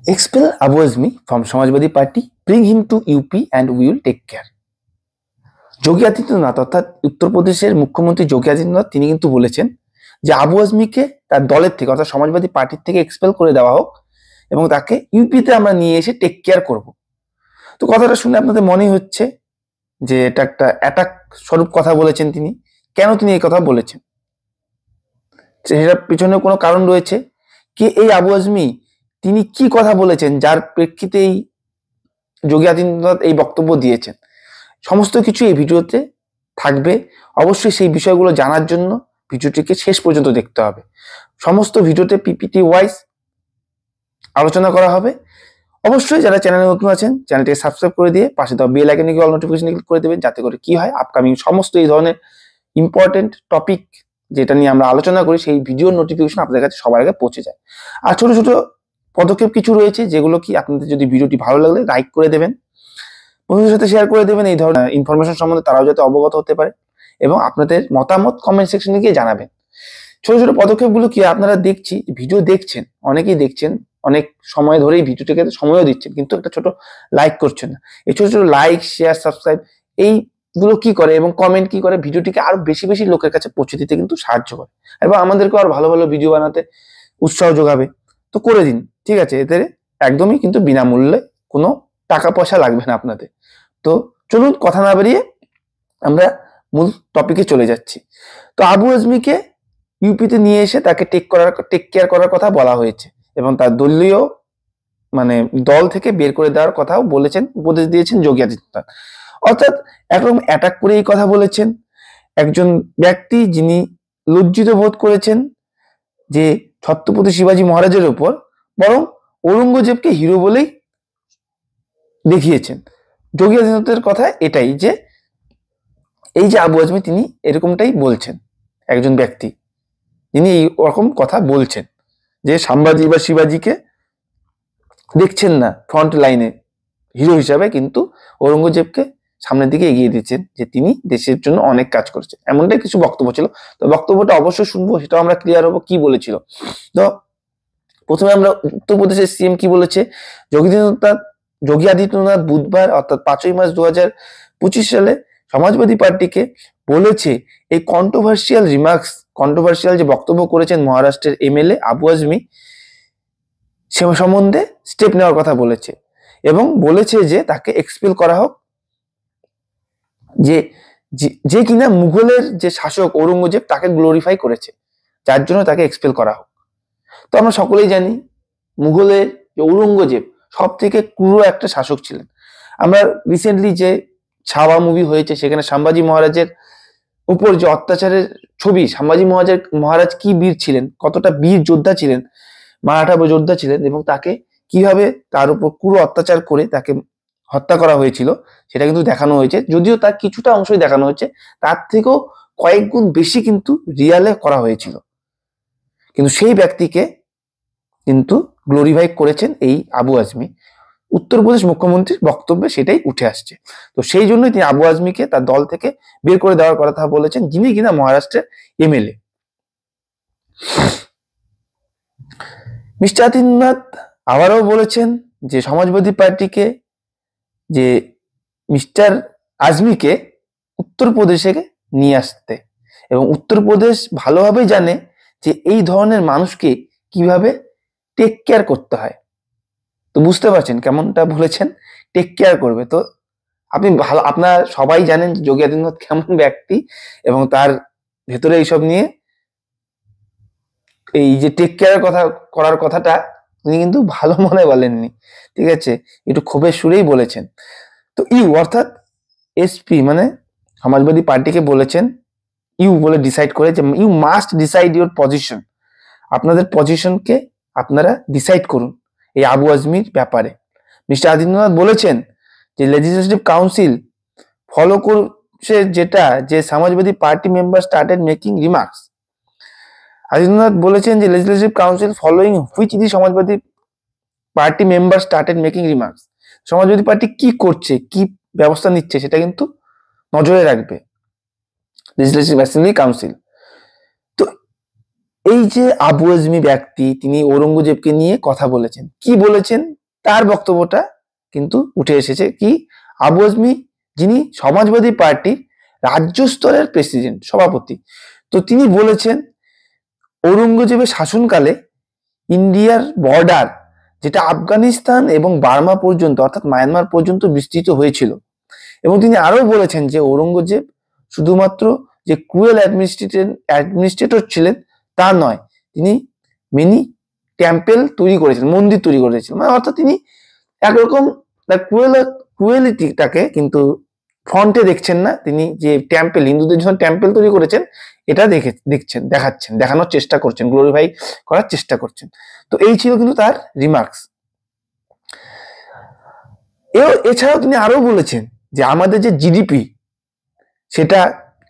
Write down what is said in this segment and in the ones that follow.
Expel Abu Azmi from Samajwadi Party, bring him to UP and we will take care. Yogi Adityanath অর্থাৎ উত্তরপ্রদেশের মুখ্যমন্ত্রী যোগী আদিত্যনাথ তিনি কিন্তু বলেছেন যে আবু আজমিকে তার দলের থেকে অর্থাৎ সমাজবাদী পার্টির থেকে এক্সপেল করে দেওয়া হোক এবং তাকে ইউপিতে আমরা নিয়ে এসে টেক কেয়ার করব। তো কথাটা শুনে আপনাদের মনে হচ্ছে যে এটা একটা অ্যাটাক স্বরূপ কথা বলেছেন তিনি। কেন তিনি এই কথা বলেছেন, সেটার পিছনে কোনো কারণ রয়েছে। কে এই আবু আজমি, তিনি কি কথা বলেছেন যার প্রেক্ষিতে এই যোগী আদিত্যনাথ এই বক্তব্য দিয়েছেন, সমস্ত কিছু এই ভিডিওতে থাকবে। অবশ্যই সেই বিষয়গুলো জানার জন্য ভিডিওটিকে শেষ পর্যন্ত দেখতে হবে। সমস্ত ভিডিওতে পিপিটি ওয়াইজ আলোচনা করা হবে। অবশ্যই যারা চ্যানেলে নতুন আছেন চ্যানেলটিকে সাবস্ক্রাইব করে দিয়ে পাশে দেওয়া বেল আইকনে গিয়ে অল নোটিফিকেশন ক্লিক করে দেবেন, যাতে করে কি হয় আপকামিং সমস্ত এই ধরনের ইম্পর্টেন্ট টপিক যেটা নিয়ে আমরা আলোচনা করি সেই ভিডিওর নোটিফিকেশন আপনাদের কাছে সবার আগে পৌঁছে যায়। আর ছোট ছোট পদক্ষেপ কিছু রয়েছে যেগুলো কি আপনাদের যদি ভিডিওটি ভালো লাগলে লাইক করে দেবেন, বন্ধুদের সাথে শেয়ার করে দেবেন, এই ধরনের ইনফরমেশন সম্বন্ধে তারাও যাতে অবগত হতে পারে, এবং আপনাদের মতামত কমেন্ট সেকশনে গিয়ে জানাবেন। ছোট ছোট পদক্ষেপগুলো কি আপনারা দেখছি ভিডিও দেখছেন, অনেকেই দেখছেন, অনেক সময় ধরেই ভিডিওটিকে সময়ও দিচ্ছেন, কিন্তু একটা ছোট লাইক করছেন না। এই ছোট ছোট লাইক, শেয়ার, সাবস্ক্রাইব এইগুলো কি করে এবং কমেন্ট কি করে ভিডিওটিকে আরো বেশি বেশি লোকের কাছে পৌঁছে দিতে কিন্তু সাহায্য করে এবং আমাদেরকে আরো ভালো ভালো ভিডিও বানাতে উৎসাহ যোগাবে। তো করে দিন, ঠিক আছে? এতে একদমই কিন্তু বিনামূল্যে, কোনো টাকা পয়সা লাগবে না আপনাদের। তো চলুন কথা না বেরিয়ে আমরা মূল টপিকে চলে যাচ্ছি। তো আবু আজমিকে ইউপিতে নিয়ে এসে তাকে টেক কেয়ার করার কথা বলা হয়েছে এবং তার দলীয় দল থেকে বের করে দেওয়ার কথাও বলেছেন, উপদেশ দিয়েছেন যোগী আদিত্যনাথ। অর্থাৎ একরকম অ্যাটাক করে এই কথা বলেছেন একজন ব্যক্তি যিনি লজ্জিত বোধ করেছেন যে ছত্রপতি শিবাজী মহারাজের উপর, বরং ঔরঙ্গজেবকে হিরো বলেই দেখিয়েছেন। যোগী আদিত্যনাথের কথা এটাই যে এই যে আবু আজমি তিনি এরকমটাই বলছেন, একজন ব্যক্তি তিনি এই রকম কথা বলছেন যে সাম্বাজি বা শিবাজিকে দেখছেন না ফ্রন্ট লাইনে হিরো হিসাবে, কিন্তু ঔরঙ্গজেবকে সামনের দিকে এগিয়ে দিচ্ছেন যে তিনি দেশের জন্য অনেক কাজ করেছেন, এমনটাই কিছু বক্তব্য ছিল। তো বক্তব্যটা অবশ্যই শুনবো, সেটাও আমরা ক্লিয়ার হবো কি বলেছিল। তো প্রথমে আমরা উত্তরপ্রদেশের সিএম কি বলেছে। যোগী আদিত্যনাথ বুধবার অর্থাৎ 5ই মার্চ 2025 সালে সমাজবাদী পার্টিকে বলেছে এই কন্ট্রোভার্সিয়াল যে বক্তব্য করেছেন মহারাষ্ট্রের এমএলএ আবু আজমি, সে সম্বন্ধে স্টেপ নেওয়ার কথা বলেছে এবং বলেছে যে তাকে এক্সপেল করা হোক, যে কিনা মুঘলের যে শাসক ঔরঙ্গজেব তাকে গ্লোরিফাই করেছে, যার জন্য তাকে এক্সপেল করা হোক। তো আমরা সকলেই জানি মুঘলের যে ঔরঙ্গজেব সব থেকে ক্রূর একটা শাসক ছিলেন। আমরা রিসেন্টলি যে ছাওয়া মুভি হয়েছে সেখানে সম্ভাজি মহারাজের উপর যে অত্যাচারের ছবি, সম্ভাজি মহারাজ কি বীর ছিলেন, কতটা বীর যোদ্ধা ছিলেন, মারাঠা যোদ্ধা ছিলেন, এবং তাকে কিভাবে তার উপর ক্রূর অত্যাচার করে তাকে হত্যা করা হয়েছিল সেটা কিন্তু দেখানো হয়েছে। যদিও তার কিছুটা অংশই দেখানো হয়েছে, তার থেকেও কয়েক গুণ বেশি কিন্তু রিয়ালে করা হয়েছিল, কিন্তু সেই ব্যক্তিকে কিন্তু গ্লোরিফাই করেছেন এই আবু আজমি। উত্তরপ্রদেশ মুখ্যমন্ত্রীর বক্তব্যে সেটাই উঠে আসছে। তো সেই জন্যই তিনি আবু আজমিকে তার দল থেকে বের করে দেওয়ার কথা বলেছেন, যিনি কিনা মহারাষ্ট্রের এমএলএ। মিস্টার আদিত্যনাথ আবারও বলেছেন যে সমাজবাদী পার্টিকে, যে মিস্টার আজমিকে উত্তরপ্রদেশে নিয়ে আসতে, এবং উত্তরপ্রদেশ ভালোভাবে জানে যে এই ধরনের মানুষকে কিভাবে টেক কেয়ার করতে হয়। তো বুঝতে পারছেন কেমনটা বলেছেন, টেক কেয়ার করবে। তো আপনি আপনারা সবাই জানেন যোগী আদিত্যনাথ কেমন ব্যক্তি, এবং তার ভেতরে এইসব নিয়ে এই যে টেক কেয়ার করার কথাটা তিনি কিন্তু ভালো মনে বলেননি, ঠিক আছে, একটু ক্ষোভের সুরেই বলেছেন। তো অর্থাৎ এসপি সমাজবাদী পার্টিকে বলেছেন বলে ডিসাইড করে যে you must decide your position, আপনাদের পজিশনকে আপনারা ডিসাইড করুন এই আবু আজমির ব্যাপারে। মিস্টার আদিত্যনাথ বলেছেন যে লেজিসলেটিভ কাউন্সিল ফলো করছে যেটা, যে Samajwadi party member started making remarks. Adityanath বলেছেন যে legislative council following which the Samajwadi party member started making remarks, Samajwadi party কি করছে, কি ব্যবস্থা নিচ্ছে সেটা কিন্তু নজরে রাখবে লেজিসলেটিভ অ্যাসেম্বলি কাউন্সিল। তো এই যে আবু আজমি ব্যক্তি তিনি ঔরঙ্গজেবকে নিয়ে কথা বলেছেন, কি বলেছেন তার বক্তব্যটা কিন্তু উঠে এসেছে কি, আবু আজমি যিনি সমাজবাদী পার্টির রাজ্য স্তরের প্রেসিডেন্ট, সভাপতি, তো তিনি বলেছেন ঔরঙ্গজেবের শাসনকালে ইন্ডিয়ার বর্ডার, যেটা আফগানিস্তান এবং বার্মা পর্যন্ত অর্থাৎ মায়ানমার পর্যন্ত বিস্তৃত হয়েছিল। এবং তিনি আরো বলেছেন যে ঔরঙ্গজেব শুধুমাত্র যে ক্রুয়েল অ্যাডমিনিস্ট্রেটর ছিলেন তা নয়, তিনি মিনি টেম্পেল তৈরি করেছিলেন, মন্দির তৈরি করেছিলেন, মানে অর্থাৎ তিনি একরকম তার ক্রুয়েলিটিটাকে কিন্তু ফ্রন্টে দেখছেন না, তিনি যে টেম্পেল, হিন্দুদের জন্য টেম্পেল তৈরি করেছেন এটা দেখাচ্ছেন, দেখানোর চেষ্টা করছেন, গ্লোরিফাই করার চেষ্টা করছেন। তো এই ছিল কিন্তু তার রিমার্কস। এছাড়াও তিনি আরো বলেছেন যে আমাদের যে জিডিপি সেটা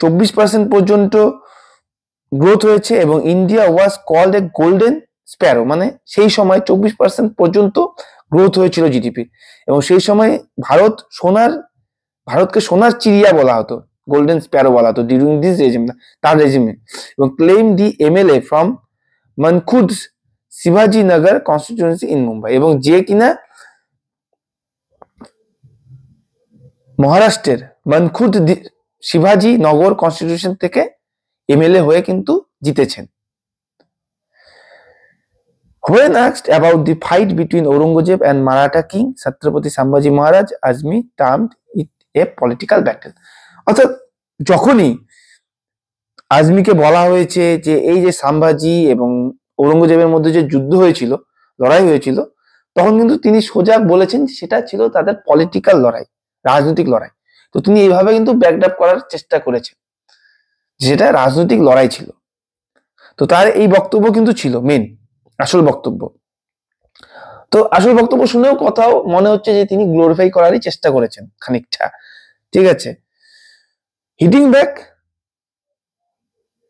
24% পর্যন্ত গ্রোথ হয়েছে এবং India was called a golden sparrow, মানে সেই সময় 24% পর্যন্ত গ্রোথ হয়েছিল জিডিপি, এবং সেই সময় ভারতকে সোনার চিড়িয়া বলা হতো, গোল্ডেন স্প্যারো বলা হতো ডিউরিং দিস রেজিম, তার রেজিমে। এবং claim the MLA from Mankhurd শিবাজি নগর কনস্টিটিউয়েন্সি ইন মুম্বাই, এবং যে কিনা মহারাষ্ট্রের মানখুর্দ শিবাজি নগর কনস্টিটিউশন থেকে এমএলএ হয়ে কিন্তু জিতেছেন। When asked about the fight between Aurangzeb and Maratha king Chhatrapati Sambhaji Maharaj, Azmi termed it a political battle. অর্থাৎ যখনই আজমিকে বলা হয়েছে যে এই যে সাম্ভাজি এবং ঔরঙ্গজেবের মধ্যে যে যুদ্ধ হয়েছিল, লড়াই হয়েছিল, তখন কিন্তু তিনি সোজা বলেছেন সেটা ছিল তাদের পলিটিক্যাল লড়াই, রাজনৈতিক লড়াই। তো তিনি এইভাবে কিন্তু ব্যাকড আপ করার চেষ্টা করেছেন যেটা রাজনৈতিক লড়াই ছিল। তো তার এই বক্তব্য কিন্তু ছিল আসল বক্তব্য। তো আসল বক্তব্য শুনেও কোথাও মনে হচ্ছে যে তিনি গ্লোরিফাই করারই চেষ্টা করেছেন খানিকটা, ঠিক আছে। হিটিং ব্যাক,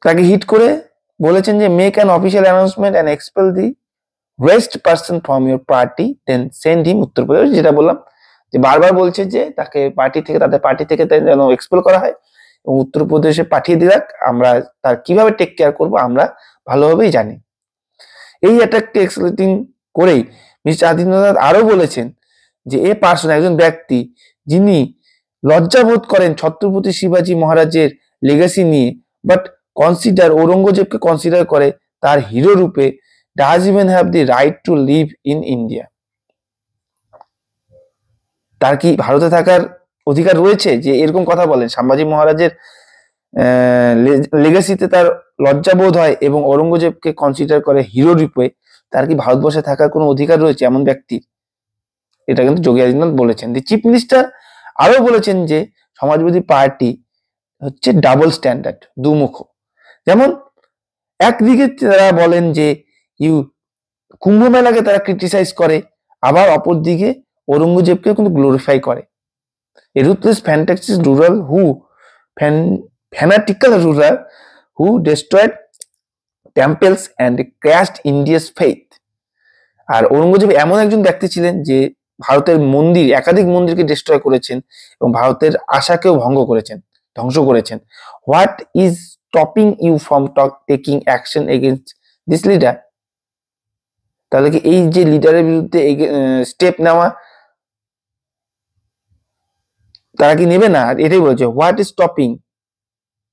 তাকে হিট করে বলেছেন যে make an official announcement and expel the waste person from your party then send him Uttar Pradesh, যেটা বললাম যে বারবার বলছে যে তাকে তাদের পার্টি থেকে যেন এক্সপেল করা হয় এবং উত্তরপ্রদেশে পাঠিয়ে দিলাক, আমরা তার কিভাবে টেক কেয়ার করবো আমরা ভালোভাবেই জানি। এই অ্যাটাককে এক্সপ্লেটিং করেই মিস্টার আদিত্যনাথ আরো বলেছেন যে এ পার্সন, একজন ব্যক্তি যিনি লজ্জাবোধ করেন ছত্রপতি শিবাজি মহারাজের লেগাসি নিয়ে, বাট ঔরঙ্গজেবকে কনসিডার করে তার হিরো রূপে, does even have the right two live in India, তার কি ভারতে থাকার অধিকার রয়েছে? যে এরকম কথা বলেন, সম্ভাজি মহারাজের লেগাসিতে তার লজ্জাবোধ হয় এবং ঔরঙ্গজেবকে কনসিডার করে হিরো রূপে, তার কি ভারতবর্ষে থাকার কোনো অধিকার রয়েছে এমন ব্যক্তির? এটা কিন্তু যোগী আদিত্যনাথ বলেছেন। দি চিফ মিনিস্টার আরো বলেছেন যে সমাজবাদী পার্টি হচ্ছে ডাবল স্ট্যান্ডার্ড, দুমুখ। যেমন একদিকে তারা বলেন যে কুম্ভ মেলাকে তারা ক্রিটিসাইজ করে, আবার অপরদিকে ঔরঙ্গজেবকে কিন্তু গ্লোরিফাই করে। A ruthless fanatical ruler who destroyed temples and crashed India's faith. আর ঔরঙ্গজেব এমন একজন ব্যক্তি ছিলেন যে ভারতের একাধিক মন্দিরকে ডিস্ট্রয় করেছেন এবং ভারতের আশাকেও ধ্বংস করেছেন। What is stopping you from taking action against this leader? তাহলে কি এই যে লিডারের বিরুদ্ধে স্টেপ নেওয়া তারা কি নেবে না? এটাই বলছে, what is stopping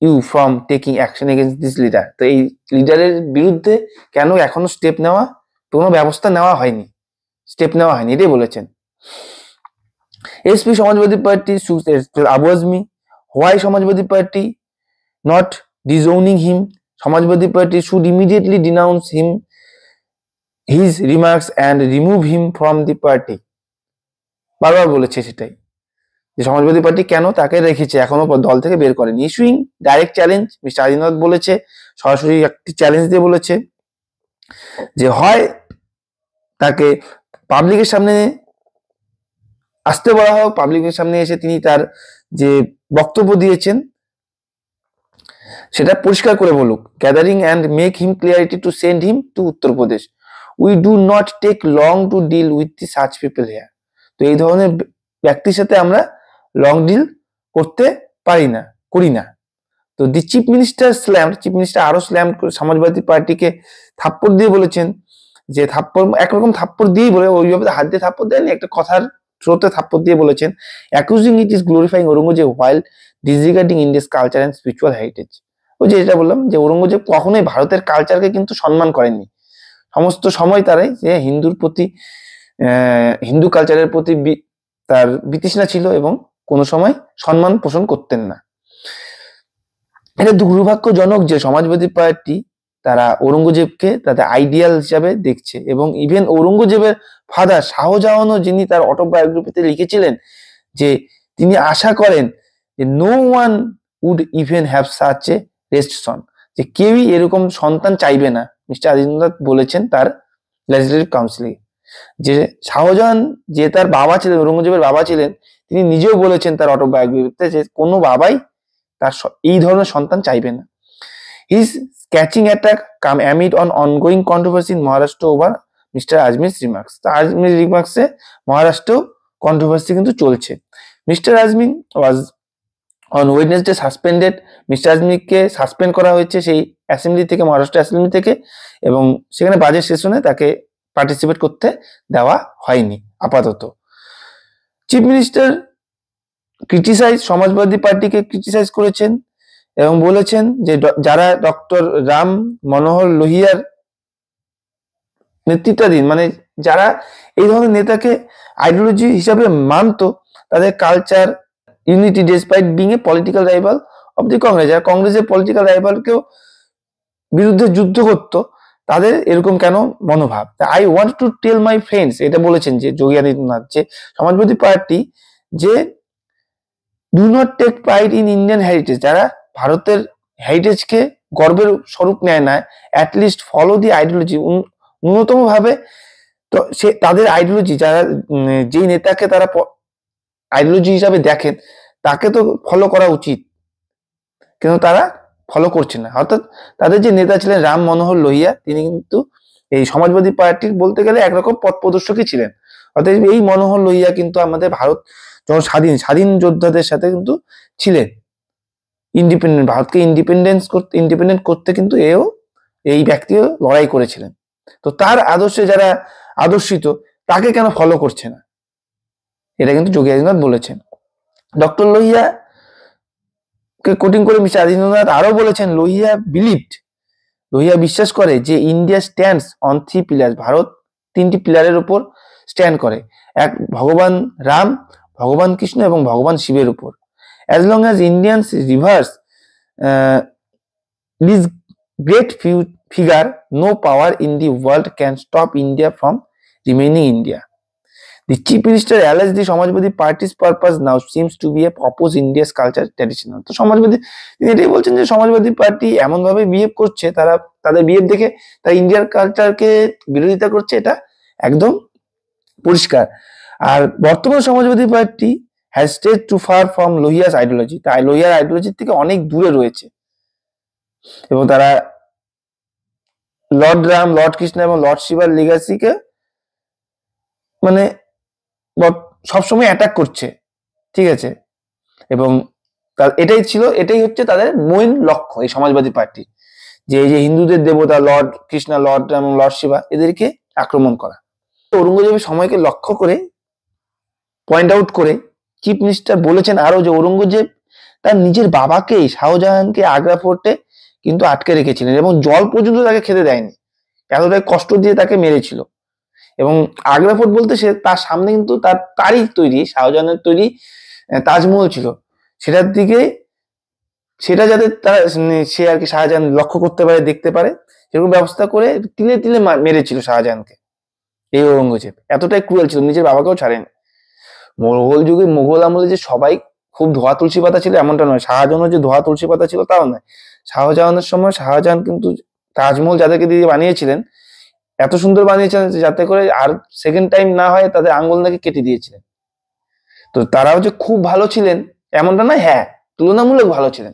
you from taking action against this leader. তো এই লিডারের বিরুদ্ধে কেন এখনো কোনো ব্যবস্থা নেওয়া হয়নি, এটাই বলেছেন। SP Samajwadi Party Abu Azmi, why Samajwadi Party not disowning him? Samajwadi Party should immediately denounce his remarks and remove him from the party. বারবার বলেছে সেটাই, যে সমাজবাদী পার্টি কেন তাকে রেখেছে, এখনো দল থেকে বের করেনি। Issuing direct challenge, mister Adinath বলেছে, সরাসরি একটি চ্যালেঞ্জ দিয়ে বলেছে যে হয় তাকে পাবলিকের সামনে আসতে বলা হোক, পাবলিকের সামনে এসে তিনি তার যে বক্তব্য দিয়েছেন সেটা পরিষ্কার করে বলুক, gathering and make him clarity to send him to Uttar Pradesh. We do not take long to deal with the such people here. তো এই ধরনের ব্যক্তির সাথে আমরা লং ডিল করতে করি না। তো দি চিফ মিনিস্টার আরো স্ল্যাম সমাজবাদী পার্টিকে থাপ্পড় দিয়ে বলেছেন যে থাপ্পড় একরকম থাপ্পড় দিয়েই বলে, ওইভাবে হাত দিয়ে থাপ্পড় দেয়নি, একটা কথার থ্রোতে থাপ্পড় দিয়ে বলেছেন, accusing it is glorifying Aurangzeb while disregarding India's culture and spiritual heritage. ওই যে যেটা বললাম যে ঔরঙ্গজেব কখনোই ভারতের কালচারকে কিন্তু সম্মান করেননি, সমস্ত সময় তারাই যে হিন্দুর প্রতি হিন্দু কালচারের প্রতি তার বিতৃষ্ণা ছিল এবং কোনো সময় সম্মান পোষণ করতেন না। এটা দুর্ভাগ্যজনক যে সমাজবাদী পার্টি তারা ঔরঙ্গজেবকে তাদের আইডিয়াল হিসাবে দেখছে, এবং ইভেন ঔরঙ্গজেবের ফাদার শাহজাহানও, যিনি তার অটোবায়োগ্রাফিতে লিখেছিলেন যে তিনি আশা করেন যে no one would even have such a rest son, যে কেউই এরকম সন্তান চাইবে না। মিস্টার আদিত্যনাথ বলেছেন তার লেজিসলেটিভ কাউন্সিলে, যে শাহজাহান যে তার বাবা ছিলেন, ঔরঙ্গজেবের বাবা ছিলেন, তিনি নিজেও বলেছেন তার অটোবায়োগ্রাফিতে যে কোনো বাবাই তার এই ধরনের সন্তান চাইবে না। His scathing attack came amid an ongoing controversy in Maharashtra over mister Azmi's remarks. তো আজমির রিমার্কসে মহারাষ্ট্র কন্ট্রোভার্সি কিন্তু চলছে। Mister Azmi was on Wednesday suspended. Mister আজমিকে সাসপেন্ড করা হয়েছে সেই অ্যাসেম্বলি থেকে, মহারাষ্ট্র অ্যাসেম্বলি থেকে, এবং সেখানে বাজেট সেশনে তাকে পার্টিসিপেট করতে দেওয়া হয়নি আপাতত। চিফ মিনিস্টার ক্রিটিসাইজ, সমাজবাদী পার্টিকে ক্রিটিসাইজ করেছেন এবং বলেছেন যে যারা ডক্টর রাম মনোহর লোহিয়ার নেতৃত্বাধীন, মানে যারা এই ধরনের নেতাকে আইডিওলজি হিসাবে মানত, তাদের culture unity despite being a political rival of the Congress, যারা কংগ্রেসের পলিটিক্যাল রাইভালকেও বিরুদ্ধে যুদ্ধ করতো, তাদের এরকম কেন মনোভাব। I want to tell my friends, এটা বলেছেন যে যোগী আদিত্যনাথ, যে সমাজবাদী পার্টি যে do not take pride in Indian heritage, যারা ভারতের হেরিটেজকে গর্বের স্বরূপ নেয় না, অ্যাটলিস্ট ফলো দি আইডিওলজি, ন্যূনতম ভাবে তো সে তাদের আইডিওলজি, যারা যেই নেতাকে তারা আইডিওলজি হিসাবে দেখেন তাকে তো ফলো করা উচিত, কিন্তু তারা ফলো করছে না। অর্থাৎ তাদের যে নেতা ছিলেন রাম মনোহর লোহিয়া, তিনি কিন্তু এই সমাজবাদী পার্টির বলতে গেলে একরকম পথ প্রদর্শকই ছিলেন। অর্থাৎ এই মনোহর লোহিয়া কিন্তু আমাদের ভারত যখন স্বাধীন যোদ্ধাদের সাথে কিন্তু ছিলেন, ইন্ডিপেন্ডেন্ট ভারতকে ইন্ডিপেন্ডেন্ট করতে কিন্তু এই ব্যক্তিও লড়াই করেছিলেন। তো তার আদর্শে যারা আদর্শিত, তাকে কেন ফলো করছে না, এটা কিন্তু যোগী আদিত্যনাথ বলেছেন। ডক্টর লোহিয়া কে কোটিং করে মিস্টার আদিত্যনাথ আরো বলেছেন, লোহিয়া বিশ্বাস করে যে India stands on 3 pillar, Bharat 3টি পিলারের উপর স্ট্যান্ড করে, এক ভগবান রাম, ভগবান কৃষ্ণ এবং ভগবান শিবের উপর। As long as Indians reveres this great figure, no power in the world can stop India from remaining India. The chief minister alleged the Samajwadi party's purpose now seems to be a propose India's culture traditional. তো সমাজবাদী, তিনি এটাই বলছেন যে Samajwadi party এমন ভাবে behave করছে, তাদের behave দেখে তারা ইন্ডিয়ার কালচারকে বিরোধিতা করছে, এটা একদম পরিষ্কার। আর বর্তমান Samajwadi Party has strayed too far from Lohia's ideology, তাই লোহিয়ার আইডিওলজির থেকে অনেক দূরে রয়েছে, এবং তারা লর্ড রাম, লর্ড কৃষ্ণ এবং লর্ড শিবার লিগাসিকে মানে সবসময় অ্যাটাক করছে, ঠিক আছে, এবং এটাই হচ্ছে তাদের মেইন লক্ষ্য এই সমাজবাদী পার্টি, যে এই যে হিন্দুদের দেবতা লর্ড কৃষ্ণ, লর্ড এবং লর্ড শিবা, এদেরকে আক্রমণ করা। ঔরঙ্গজেবের সময়কে লক্ষ্য করে পয়েন্ট আউট করে চিফ মিনিস্টার বলেছেন আরো যে ঔরঙ্গজেব তার নিজের বাবাকেই, শাহজাহানকে আগ্রা ফোর্টে কিন্তু আটকে রেখেছিলেন এবং জল পর্যন্ত তাকে খেতে দেয়নি, এতটাই কষ্ট দিয়ে তাকে মেরেছিল। এবং আগ্রা ফোর্ট বলতে সে তার সামনে কিন্তু তারই তৈরি, শাহজাহানের তৈরি তাজমহল ছিল, সেটা যাতে সে আর কি শাহজাহান লক্ষ্য করতে পারে, দেখতে পারে, সেরকম ব্যবস্থা করে তিলে তিলে মেরেছিল শাহজাহানকে এই ঔরঙ্গজেব। এতটাই ক্রুয়েল ছিল, নিজের বাবাকেও ছাড়েনি। মোগল আমলে যে সবাই খুব ধোয়া তুলসী পাতা ছিল এমনটা নয়, শাহজাহানও যে ধোয়া তুলসী পাতা ছিল তাও নয়। শাহজাহানের সময় শাহজাহান কিন্তু তাজমহল যাদেরকে দিয়ে বানিয়েছিলেন, এত সুন্দর বানিয়েছিলেন যাতে করে আর সেকেন্ড টাইম না হয়, তাদের আঙ্গুল নাকি কেটে দিয়েছিলেন। তো তারাও যে খুব ভালো ছিলেন এমনটা নয়, হ্যাঁ তুলনামূলক ভালো ছিলেন,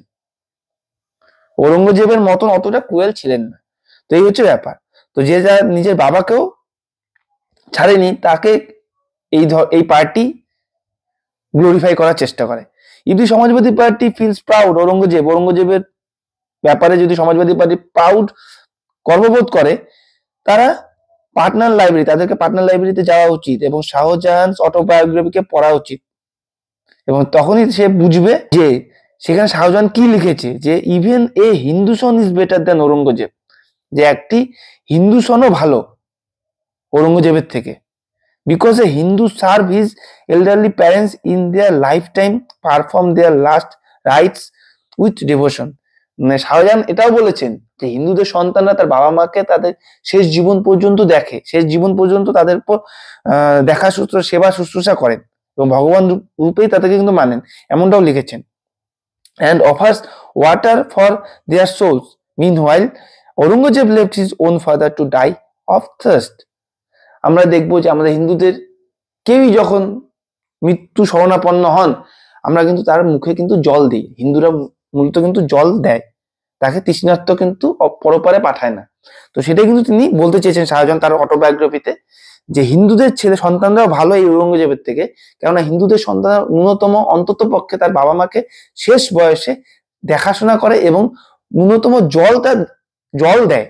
ঔরঙ্গজেবের মতন অতটা ক্রুয়েল ছিলেন না। তো এই হচ্ছে ব্যাপার। তো যে যা নিজের বাবাকেও ছাড়েনি, তাকে এই পার্টি গ্লোরিফাই করার চেষ্টা করে। যদি সমাজবাদী পার্টি ফিলস প্রাউড ঔরঙ্গজেবের ব্যাপারে যদি সমাজবাদী পার্টি প্রাউড গর্ববোধ করে, তারা পার্টনার লাইব্রেরি, তাদেরকে পার্টনার লাইব্রেরিতে যাওয়া উচিত এবং শাহজাহান অটোবায়োগ্রাফিকে পড়া উচিত, এবং তখনই সে বুঝবে যে সেখানে শাহজাহান কি লিখেছে, যে even a Hindu son is better than Aurangzeb, যে একটি হিন্দু সনও ভালো ঔরঙ্গজেবের থেকে। Because a Hindu serve his elderly parents in their lifetime, perform their last rites with devotion. মানে শাহজাহান এটাও বলেছেন যে হিন্দুদের সন্তানরা তার বাবা মাকে তাদের শেষ জীবন পর্যন্ত দেখে, শেষ জীবন পর্যন্ত তাদের উপর দেখা সেবা শুশ্রূষা করেন এবং ভগবান রূপেই তাদেরকে কিন্তু মানেন, এমনটাও লিখেছেন। and offers water for their souls. Meanwhile, Aurangzeb left his own father to die of thirst. আমরা দেখবো যে আমাদের হিন্দুদের কেউই যখন মৃত্যু শরণাপন্ন হন, আমরা কিন্তু তার মুখে কিন্তু জল দিই। হিন্দুরা মূলত কিন্তু জল দেয়, তাকে তৃষ্ণার্ত কিন্তু পরপারে পাঠায় না। তো সেটাই কিন্তু তিনি বলতে চেয়েছেন শাহজাহান তার অটোবায়োগ্রাফিতে, যে হিন্দুদের ছেলে সন্তানরাও ভালো এই ঔরঙ্গজেবের থেকে, কেননা হিন্দুদের সন্তান ন্যূনতম অন্তত পক্ষে তার বাবা মাকে শেষ বয়সে দেখাশোনা করে এবং ন্যূনতম জল দেয়।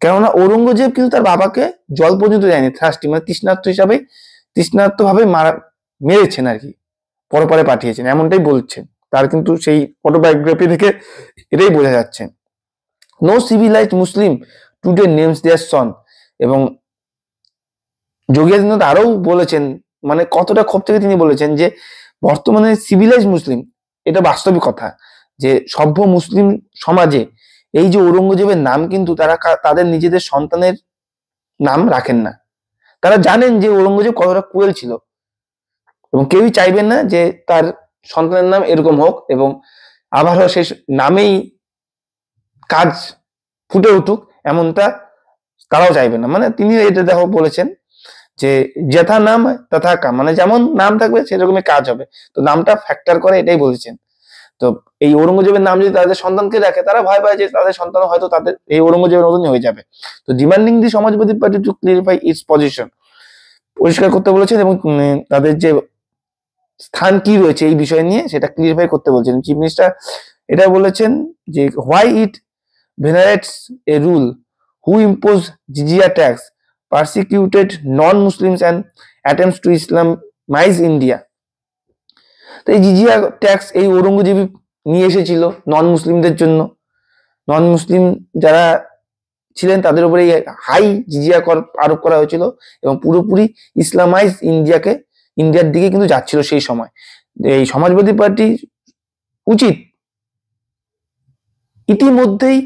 কেননা ঔরঙ্গজেব কিন্তু তার বাবাকে জল পর্যন্ত দেয়নি, থ্রাস্টি মানে তৃষ্ণার্ত ভাবে মেরেছেন আর কি, পরপারে পাঠিয়েছেন, এমনটাই বলছেন। তার কিন্তু সেই অটোবায়োগ্রাফি থেকে এটাই বোঝা যাচ্ছে। নো সিভিলাইজড মুসলিম টুডে নেমস দেয়ার সন। এবং যোগী আদিত্যনাথ আরও বলেছেন, মানে কতটা ক্ষোভ থেকে তিনি বলেছেন যে বর্তমানে সিভিলাইজ মুসলিম, এটা বাস্তবিক কথা, যে সভ্য মুসলিম সমাজে এই যে ঔরঙ্গজেবের নাম কিন্তু তারা তাদের নিজেদের সন্তানের নাম রাখেন না। তারা জানেন যে ঔরঙ্গজেব কতটা ক্রুয়েল ছিল এবং কেউই চাইবেন না যে তার সন্তানের নাম এরকম হোক এবং আবারও সেই নামেই কাজ ফুটে উঠুক, এমনটা তারাও চাইবেন না। মানে তিনি এটা দেখো বলেছেন যে যথা নাম তথা কাম, মানে যেমন নাম থাকবে সেরকমই কাজ হবে, তো নামটা ফ্যাক্টর করে, এটাই বলেছেন। তো এই ঔরঙ্গজেবের নাম যদি তাদের সন্তানকে রাখে, তারা ভয় পায় যে তাদের সন্তান হয়তো তাদের এই ঔরঙ্গজেবের মতনই হয়ে যাবে। তো demanding the Samajwadi Party to clarify its position, পরিষ্কার করতে বলেছেন এবং তাদের যে স্থান কি রয়েছে এই বিষয় নিয়ে সেটা ক্লিয়ারিফাই করতে বলছেন। চিফ মিনিস্টার এটা বলেছেন যে why it venerates a ruler who impose jizya tax, persecuted non-Muslims and attempts to Islamize India. তো এই জিজিয়া ট্যাক্স এই ঔরঙ্গজেবই নিয়ে এসেছিল নন মুসলিমদের জন্য। নন মুসলিম যারা ছিলেন তাদের উপরে এই হাই জিজিয়া কর আরোপ করা হয়েছিল এবং পুরোপুরি ইসলামাইজ ইন্ডিয়ার দিকে কিন্তু যাচ্ছিল সেই সময়। এই সমাজবাদী পার্টি উচিত ইতিমধ্যেই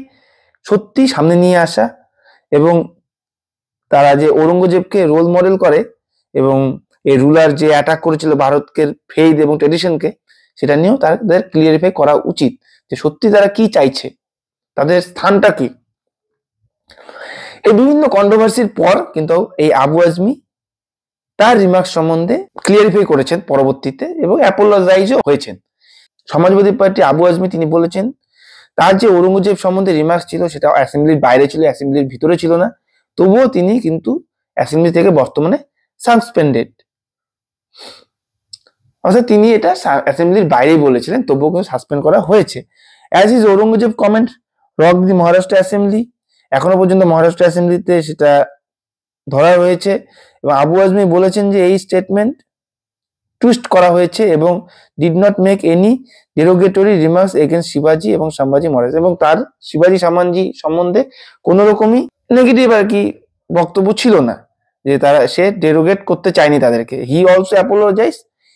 সত্যি সামনে নিয়ে আসা এবং তারা যে ঔরঙ্গজেবকে রোল মডেল করে এবং এই রুলার যে অ্যাটাক করেছিল ভারতকে ফেইথ এবং ট্রেডিশনকে, সেটা নিয়েও তাদের ক্লিয়ারিফাই করা উচিত যে সত্যি তারা কি চাইছে, তাদের স্থানটা কি। এই বিভিন্ন কন্ট্রোভার্সির পর কিন্তু এই আবু আজমি তার রিমার্কস সম্বন্ধে ক্লিয়ারিফাই করেছেন পরবর্তীতে এবং অ্যাপোলোজাইজও হয়েছেন। সমাজবাদী পার্টি আবু আজমি তিনি বলেছেন তার যে ঔরঙ্গজেব সম্বন্ধে রিমার্কস ছিল সেটা অ্যাসেম্বলির বাইরে ছিল, অ্যাসেম্বলির ভিতরে ছিল না, তবুও তিনি কিন্তু অ্যাসেম্বলি থেকে বর্তমানে সাসপেন্ডেড, অর্থাৎ তিনি এটা অ্যাসেম্বলির বাইরেই বলেছিলেন, তবুও কিন্তু সাসপেন্ড করা হয়েছে। As is Aurangzeb comment rock the Maharashtra assembly, এখনো পর্যন্ত মহারাষ্ট্র অ্যাসেম্বলিতে সেটা ধরা হয়েছে এবং আবু আজমি বলেছেন যে এই স্টেটমেন্ট টুইস্ট করা হয়েছে এবং did not make any derogatory remarks against শিবাজি এবং সম্ভাজি মহারাজ, এবং তার শিবাজি সম্ভাজি সম্বন্ধে কোনো রকমই নেগেটিভ আর কি বক্তব্য ছিল না, যে সে ডেরোগেট করতে চায়নি তাদেরকে। He also apologise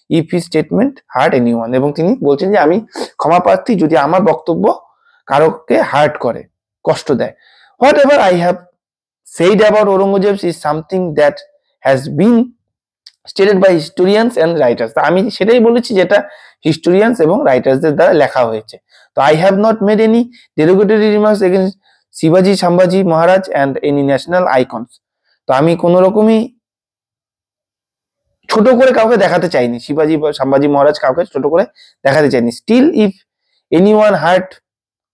if he statement hurt anyone, এবং তিনি বলছেন যে আমি ক্ষমা প্রার্থী যদি আমার বক্তব্য কারোকে হার্ট করে, কষ্ট দেয়। What ever I have said about Aurangzeb is something that has been stated by historians and writers, আমি সেটাই বলেছি যেটা হিস্টোরিয়ানস এবং রাইটার্সদের দ্বারা লেখা হয়েছে। তো I have not made any derogatory remarks against শিবাজি সম্ভাজি মহারাজ অ্যান্ড এনি ন্যাশনাল আইকনস, তো আমি কোনো রকমই ছোট করে কাউকে দেখাতে চাইনি, শিবাজি বা সম্ভাজি মহারাজ কাউকে ছোট করে দেখাতে চাইনি। Still if anyone hurt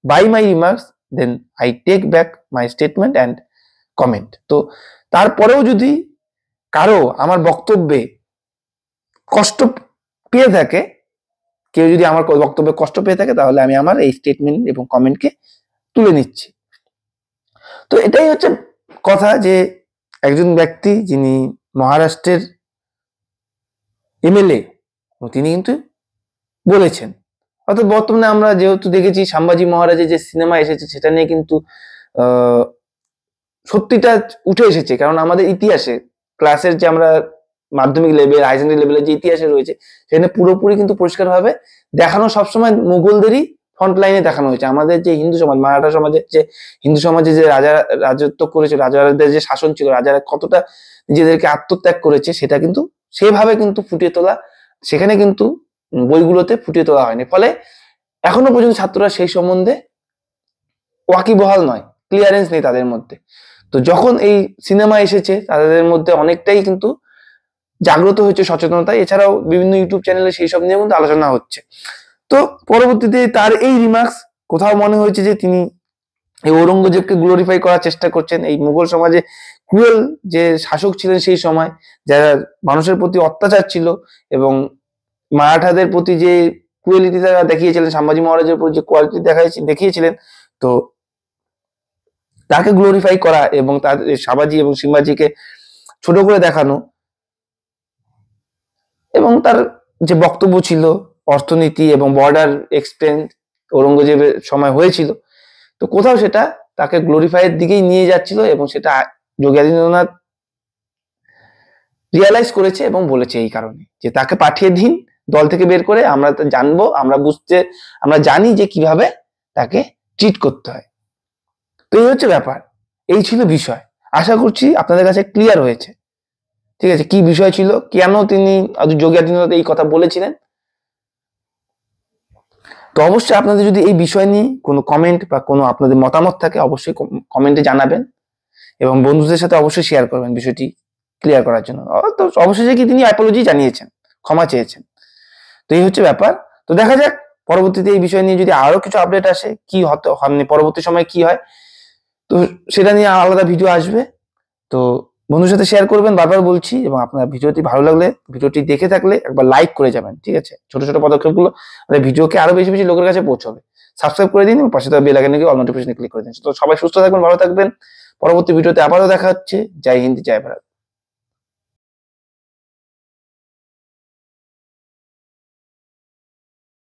by my remarks then I take back my statement and comment. তো তারপরেও যদি কারো আমার বক্তব্যে কষ্ট পেয়ে থাকে, কেউ যদি আমার বক্তব্যে কষ্ট পেয়ে থাকে, তাহলে আমি আমার এই স্টেটমেন্ট এবং কমেন্টকে তুলে নিচ্ছি। তো এটাই হচ্ছে কথা যে একজন ব্যক্তি যিনি মহারাষ্ট্রের এমএলএ, তিনি কিন্তু বলেছেন। অর্থাৎ বর্তমানে আমরা যেহেতু দেখেছি সম্ভাজি মহারাজের যে সিনেমা এসেছে সেটা নিয়ে কিন্তু সত্যিটা উঠে এসেছে, কারণ আমাদের ইতিহাসে ক্লাসের যে আমরা মাধ্যমিক লেভেল হাই সেকেন্ডারি লেভেলের যে ইতিহাসে রয়েছে সেখানে পুরোপুরি কিন্তু পরিষ্কারভাবে দেখানো সবসময় মুঘলদেরই ফ্রন্ট লাইনে দেখানো হয়েছে। আমাদের যে হিন্দু সমাজ, মারাঠা সমাজের যে হিন্দু সমাজে যে রাজা রাজত্ব করেছে, রাজাদের যে শাসন ছিল, রাজারা কতটা নিজেদেরকে আত্মত্যাগ করেছে সেটা কিন্তু সেভাবে কিন্তু ফুটিয়ে তোলা সেখানে কিন্তু বইগুলোতে ফুটিয়ে তোলা হয়নি। ফলে এখনো পর্যন্ত ছাত্ররা সেই সম্বন্ধে ওয়াকিবহাল নয়, ক্লিয়ারেন্স নেই তাদের মধ্যে। তো যখন এই সিনেমা এসেছে তাদের মধ্যে অনেকটাই কিন্তু জাগ্রত হয়েছে সচেতনতা। এছাড়াও বিভিন্ন ইউটিউব চ্যানেলে সেই সব নিয়ে কিন্তু আলোচনা হচ্ছে। তো পরবর্তীতে তার এই রিমার্কস কোথাও মনে হয়েছে যে তিনি এই ঔরঙ্গজেবকে গ্লোরিফাই করার চেষ্টা করছেন। এই মুঘল সমাজে ক্রুয়েল যে শাসক ছিলেন সেই সময়, যারা মানুষের প্রতি অত্যাচার ছিল এবং মারাঠাদের প্রতি যে ক্রুয়েলিটি তারা দেখিয়েছিলেন, সম্ভাজি মহারাজের প্রতি যে কোয়ালিটি দেখিয়েছিলেন, তো তাকে গ্লোরিফাই করা এবং তাদের শিবাজি এবং শিবাজিকে ছোট করে দেখানো এবং তার যে বক্তব্য ছিল অর্থনীতি এবং বর্ডার এক্সপেন্ড ঔরঙ্গজেবের সময় হয়েছিল, তো কোথাও সেটা তাকে গ্লোরিফাইয়ের দিকেই নিয়ে যাচ্ছিল এবং সেটা যোগী আদিত্যনাথ রিয়ালাইজ করেছে এবং বলেছে এই কারণে যে তাকে পাঠিয়ে দিন দল থেকে বের করে, আমরা জানবো, আমরা জানি যে কিভাবে তাকে ট্রিট করতে হয়। তো এই হচ্ছে ব্যাপার, এই ছিল বিষয়। আশা করছি আপনাদের কাছে ক্লিয়ার হয়েছে। ঠিক আছে, কি বিষয় ছিল, কেন তিনি যোগী আদিত্যনাথ এই কথা বলেছিলেন। তো অবশ্যই আপনাদের যদি এই বিষয় নিয়ে কোনো কমেন্ট বা কোনো আপনাদের মতামত থাকে অবশ্যই কমেন্টে জানাবেন এবং বন্ধুদের সাথে অবশ্যই শেয়ার করবেন বিষয়টি ক্লিয়ার করার জন্য। তো অবশ্যই কি তিনি অ্যাপোলজি জানিয়েছেন, ক্ষমা চেয়েছেন। তো এই হচ্ছে ব্যাপার। তো দেখা যাক পরবর্তীতে এই বিষয় নিয়ে যদি আরো কিছু আপডেট আসে, কি হতে পরবর্তী সময় কি হয়, তো সেটা নিয়ে আলাদা ভিডিও আসবে। তো বন্ধুর সাথে শেয়ার করবেন, বারবার বলছি। এবং আপনার ভিডিওটি ভালো লাগলে ভিডিওটি দেখে থাকলে একবার লাইক করে যাবেন। ঠিক আছে, ছোট ছোট পদক্ষেপগুলো আমাদের ভিডিওকে আরো বেশি বেশি লোকের কাছে পৌঁছবে। সাবস্ক্রাইব করে দিন এবং পাশে থাকা বেল আইকনে অল নোটিফিকেশন ক্লিক করে দিন। তো সবাই সুস্থ থাকবেন, ভালো থাকবেন। পরবর্তী ভিডিওতে আবারও দেখা হচ্ছে। জয় হিন্দ, জয় ভারত।